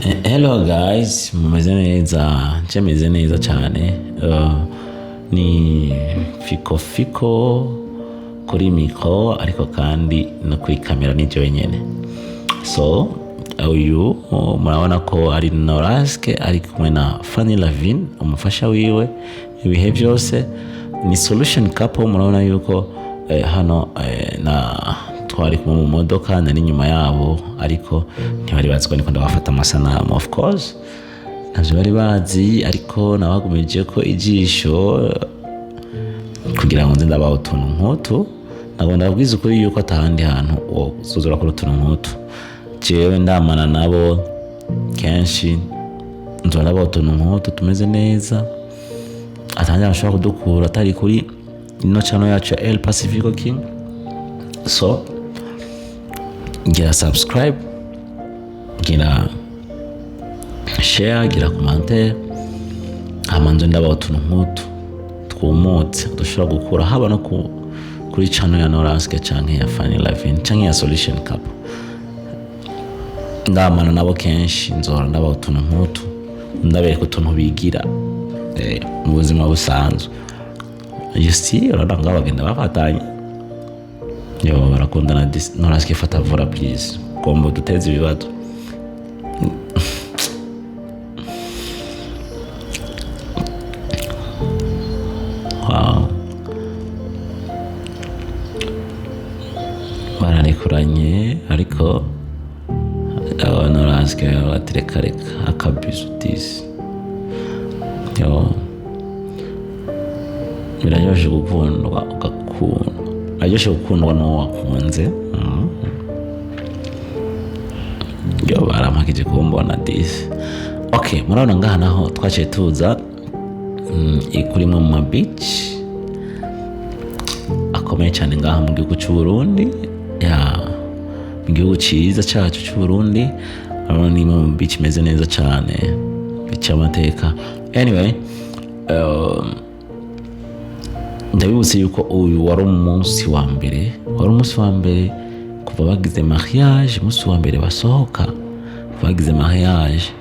Hello guys, mumeze neza, meze neza cyane. Ni fiko kuri mikro ariko kandi no kuri kamera ni wenyene. So uyu murabona ko ari Noraske ari kumwe na Fanny Lavin umufasha wiwe ibihe byose. Ni solution couple, murabona yuko hano na twari kumwe mu modoka nari nyuma yabo, ariko ntibari baziko niko ndabafata amasanamu. Of course navyo bari bazi, ariko nabagumije ko ijisho kugira ngo nze ndabaho utuntu nk'utu. Nabwo ndabwiza ukuri yuko atahandi hantu uzuzura kuri utuntu nk'utu. Jewe ndamana nabo kenshi, nzora ndabaho utuntu nk'utu tumeze neza, atahandi bashobora kudukura atari kuri ino channel yacu ya El Pacifico King. So gira subscribe, gira share, gira commentaire, amanzo ndabaho utuntu nk'utu twumutse dushobora gukura haba no kuri channel ya Noraske canke ya Fanny Lavin canke ya Solution Couple. Ndamana nabo kenshi, nzora ndabaho utuntu nk'utu, ndabereka utuntu bigira mu buzima busanzwe. You see, urabona bagenda bafatanye. Yo barakundana. Noraske fata vora please, kombo duteze ibibazo. Wow, bararekuranye ariko Noraske batereka akabizu disi. Yo biraryoshe gukundwa ugakunda, biraryoshe gukundwa n'uwo wakunze. Yo baramakije kumbona disi. Okay, murabona ngaha naho twaciye tuza kuri mu ma beach akomeye cyane ngaha mu gihugu cy'u Burundi, mu gihugu cyiza cyacu cy'u Burundi. Urabona ni mu beach meze neza cyane, beach y'amateka. Anyway, ndabibutse yuko uyu wari umunsi wa mbere kuva bagize mariage. Umunsi wa mbere basohoka bagize mariage,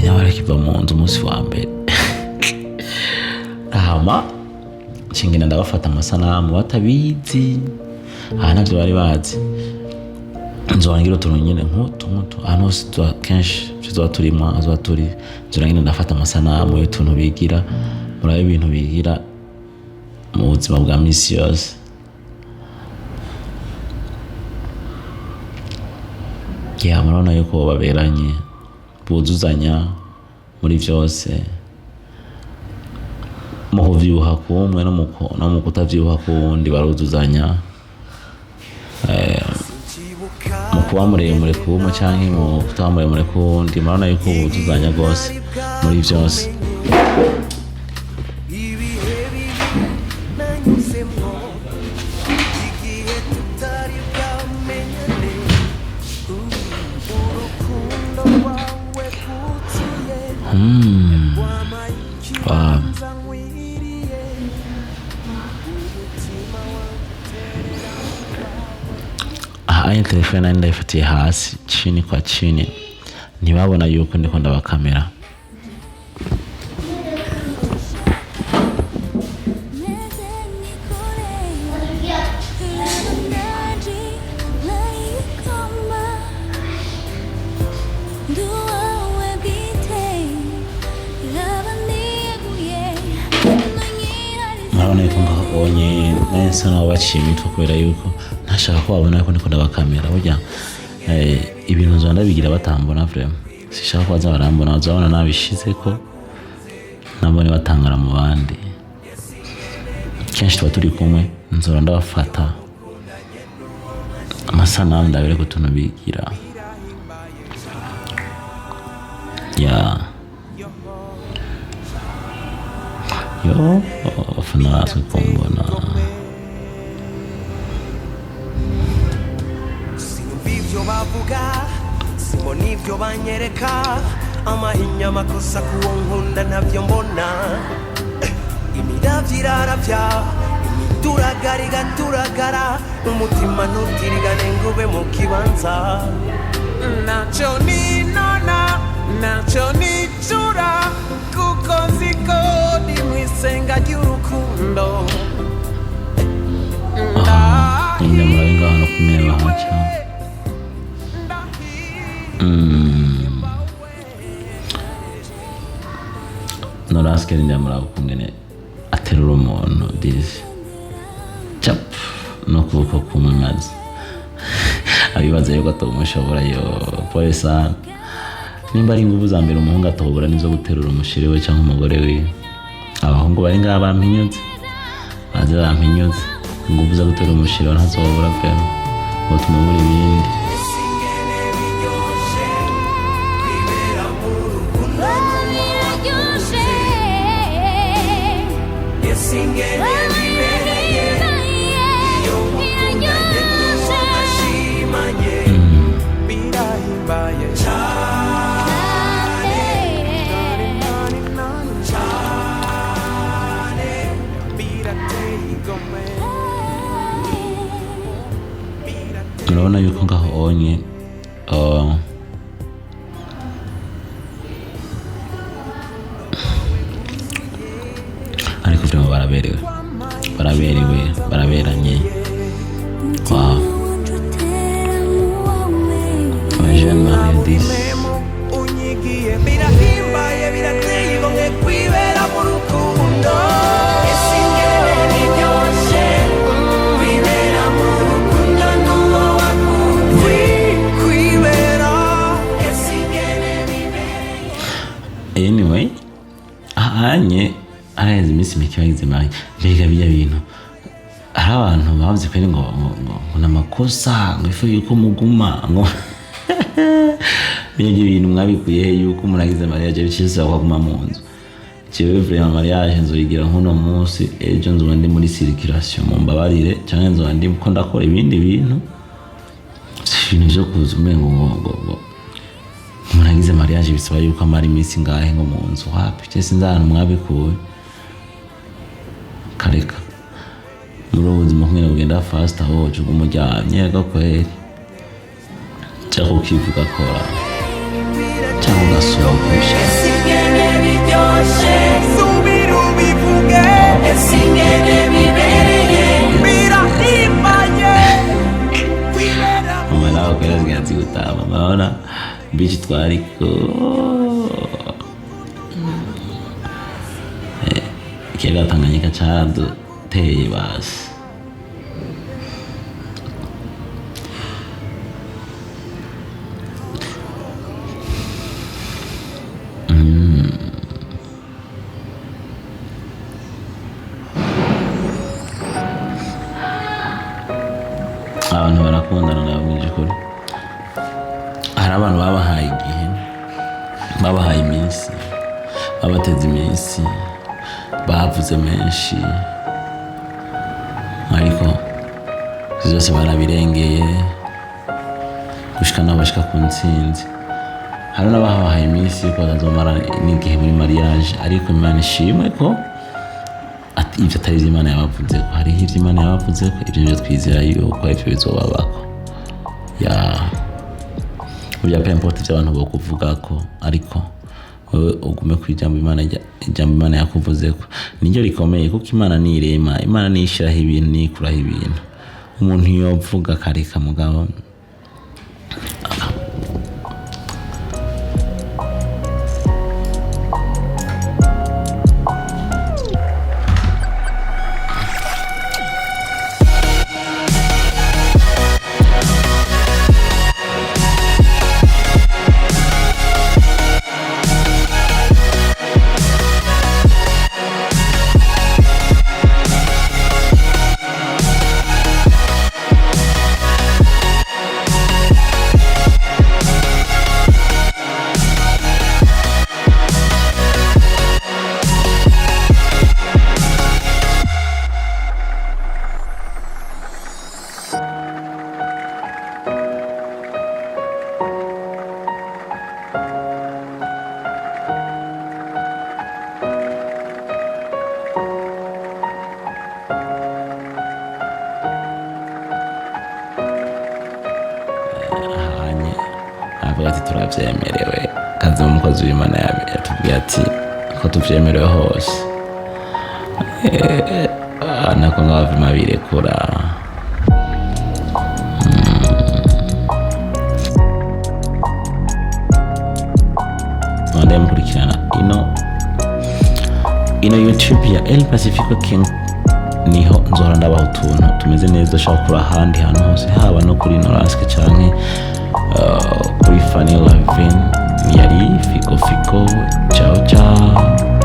nawe kiva mu nzu umunsi wa mbere. Hama kingina ndabafata amasanamu batabizi, navyo bari bazi. Nzorangira utuntu nyene nk'utu ahantu hose kenshi tuzoba turimo, nzorangira ndafata amasanamu y'utuntu bigira, murabe ibintu bigira mu buzima bwa misi yose. Murabona yuko baberanye, buzuzanya muri byose, mu kuvyuha kumwe no mu kutavyuha kundi baruzuzanya, mu kuba muremure kumwe canke mu kutaba muremure kundi. Murabona yuko buzuzanya rwose muri byose. Wow. Aya telefone ndayifatiye hasi chini kwa chini, ntibabona yuko ndiko ndabakamera. Murabona yuko ngabonye neza nabo baciye imitwe kubera yuko ntashaka ko babona yuko ndiko ndabakamera. Burya ibintu nzonda bigira batambona vraiment, sishaka ko baza barambona, bazabona nabishizeko nabone batangara mu bandi. Kenshi tuba turi kumwe, nzora ndabafata amasanamu ndabereka utuntu bigira. Yo fana kumbona. Sinubivyo bavuga, simbona ivyo banyereka, amahinya makosa kuwo nkunda ntavyo mbona. Imiravyo iraravya, turagara, umutima ntutirigane ngube mu kibanza. Nacho ninona ntacyo nicura kuko nzi ko ndi mu isenga ry'urukundo. Nyine murabe ngaho no kumera haca. Noraskeri ndamuraba kungene aterura umuntu dizi cap no kuboko kumwe maze abibaza yuko atumushobora yo polisa nimba ari ingufu za mbere umuhungu atobora nizo guterura umushiri we cyangwa umugore we. Abahungu bari ngaha bampinyutse baze bampinyutse ingufu zo guterura umushiri we ntazobura pe ngo tumubura ibindi. Murabona yuko ngaho onye ariko vyama baraberewe baraberanye. Wow, Jean Marie disi unyigiye birahimbaye birateye igomwe kwibera mu rukundo. Anyway, ahanye araheze iminsi mike bagize mayi mbega bijya bintu hari abantu bavuze ko ngo n'amakosa ngo ifu yuko muguma ngo bijya bintu mwabikuye yuko muragize mariage bicise akaguma mu nzu. Jewe vraiment mariage nzoyigira nkuno munsi ejo nzoba ndi muri circulation mu mbabarire cyangwa nzoba ndi ko ndakora ibindi bintu byo kuza umengo ngo muragize mariage bisaba yuko amara iminsi ngahe ngo mu nzu wapi cyese nzana mwabikuye kareka muri ubuzima kumwe bugenda fast aho cyo umujyanye gakweri cyako kivuga kora cyangwa gasubisha Esingene biryoshe subiru bivuge esingene bibereye birahimbaye umwana wa kwezi gazi gutama mabona bichi twariko ikiyaga Tanganyika caraduteye basi. Abantu barakundana nabwije kuri. Hari abantu babahaye igihe babahaye iminsi babateze iminsi bavuze menshi ariko zose barabirengeye gushika nabashika ku ntsinzi. Hari n'abahaye iminsi ko bazomara n'igihe muri mariage ariko Imana ishimwe ko ati ibyo atari Imana yabavuze ko hari ibyo Imana yabavuze ko ibyo byo twizera yuko ibyo bizobabako ya burya pe importe cy'abantu bo kuvuga ko ariko wowe ugume kwijambo Imana yakuvuze ko niryo rikomeye kuko Imana nirema Imana nishiraho ibintu nikuraho ibintu umuntu yovuga kareka mugabo ati turabyemerewe akazi umukozi w'Imana yatubwiye ati ko tuvyemerewe hose nako ngabavima birekura. Mukurikirana ino YouTube ya El Pacifico King, niho nzohora ndabaho utuntu tumeze neza ushaka kuri ahandi hantu hose, haba no kuri Noraske canke kuri Fanny Lavin. Yari Fiko Ciao ciao.